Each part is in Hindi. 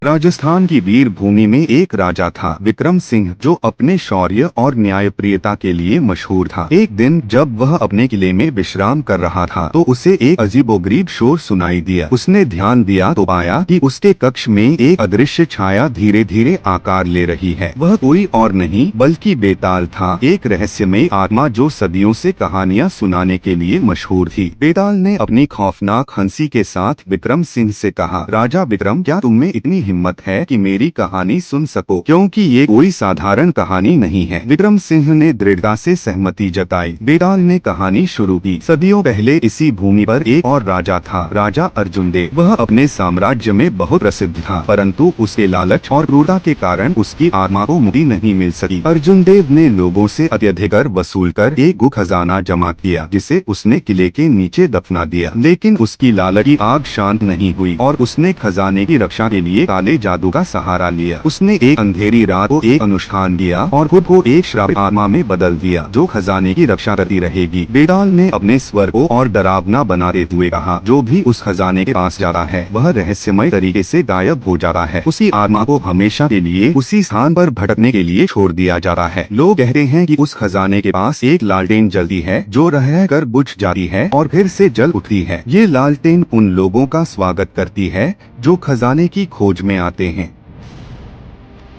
राजस्थान की वीर भूमि में एक राजा था विक्रम सिंह, जो अपने शौर्य और न्यायप्रियता के लिए मशहूर था। एक दिन जब वह अपने किले में विश्राम कर रहा था तो उसे एक अजीबोगरीब शोर सुनाई दिया। उसने ध्यान दिया तो पाया कि उसके कक्ष में एक अदृश्य छाया धीरे धीरे आकार ले रही है। वह कोई और नहीं बल्कि बेताल था, एक रहस्यमय आत्मा जो सदियों से कहानियां सुनाने के लिए मशहूर थी। बेताल ने अपनी खौफनाक हंसी के साथ विक्रम सिंह से कहा, राजा विक्रम, क्या तुम में इतनी हिम्मत है कि मेरी कहानी सुन सको, क्योंकि ये कोई साधारण कहानी नहीं है। विक्रम सिंह ने दृढ़ता से सहमति जताई। बेताल ने कहानी शुरू की। सदियों पहले इसी भूमि पर एक और राजा था, राजा अर्जुन देव। वह अपने साम्राज्य में बहुत प्रसिद्ध था, परंतु उसके लालच और क्रूरता के कारण उसकी आत्मा को मुक्ति नहीं मिल सकी। अर्जुन देव ने लोगों से अत्यधिक कर वसूल कर एक गुप्त खजाना जमा किया, जिसे उसने किले के नीचे दफना दिया। लेकिन उसकी लालच की आग शांत नहीं हुई और उसने खजाने की रक्षा के लिए काले जादू का सहारा लिया। उसने एक अंधेरी रात को एक अनुष्ठान किया और खुद को एक श्रापित आत्मा में बदल दिया, जो खजाने की रक्षा करती रहेगी। बेताल ने अपने स्वर को और डरावना बनाते हुए कहा, जो भी उस खजाने के पास जाता है वह रहस्यमय तरीके से गायब हो जाता है। उसी आत्मा को हमेशा के लिए उसी स्थान पर भटकने के लिए छोड़ दिया जाता है। लोग कहते हैं कि उस खजाने के पास एक लालटेन जलती है, जो रह कर बुझ जाती है और फिर से जल उठती है। ये लालटेन उन लोगों का स्वागत करती है जो खजाने की खोज में आते हैं।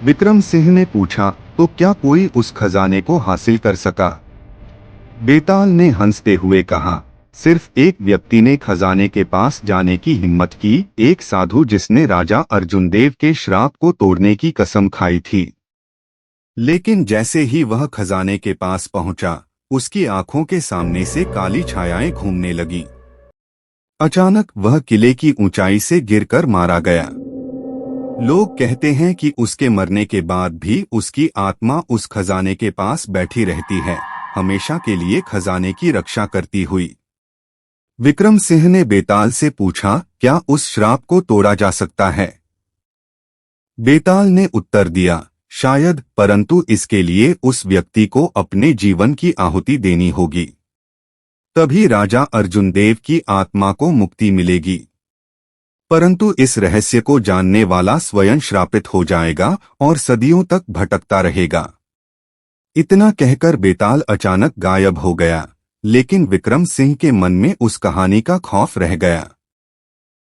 विक्रम सिंह ने पूछा, तो क्या कोई उस खजाने को हासिल कर सका? बेताल ने हंसते हुए कहा, सिर्फ एक व्यक्ति ने खजाने के पास जाने की हिम्मत की, एक साधु जिसने राजा अर्जुन देव के श्राप को तोड़ने की कसम खाई थी। लेकिन जैसे ही वह खजाने के पास पहुंचा, उसकी आंखों के सामने से काली छायाएं घूमने लगी। अचानक वह किले की ऊंचाई से गिरकर मारा गया। लोग कहते हैं कि उसके मरने के बाद भी उसकी आत्मा उस खजाने के पास बैठी रहती है, हमेशा के लिए खजाने की रक्षा करती हुई। विक्रम सिंह ने बेताल से पूछा, क्या उस श्राप को तोड़ा जा सकता है? बेताल ने उत्तर दिया, शायद, परंतु इसके लिए उस व्यक्ति को अपने जीवन की आहुति देनी होगी। तभी राजा अर्जुन देव की आत्मा को मुक्ति मिलेगी। परंतु इस रहस्य को जानने वाला स्वयं श्रापित हो जाएगा और सदियों तक भटकता रहेगा। इतना कहकर बेताल अचानक गायब हो गया, लेकिन विक्रम सिंह के मन में उस कहानी का खौफ रह गया।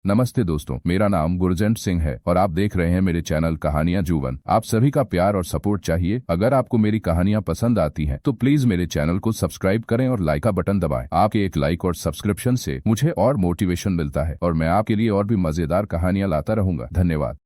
नमस्ते दोस्तों, मेरा नाम गुरजंट सिंह है और आप देख रहे हैं मेरे चैनल कहानियां जुवन। आप सभी का प्यार और सपोर्ट चाहिए। अगर आपको मेरी कहानियां पसंद आती हैं तो प्लीज मेरे चैनल को सब्सक्राइब करें और लाइक का बटन दबाएं। आपके एक लाइक और सब्सक्रिप्शन से मुझे और मोटिवेशन मिलता है और मैं आपके लिए और भी मजेदार कहानियां लाता रहूंगा। धन्यवाद।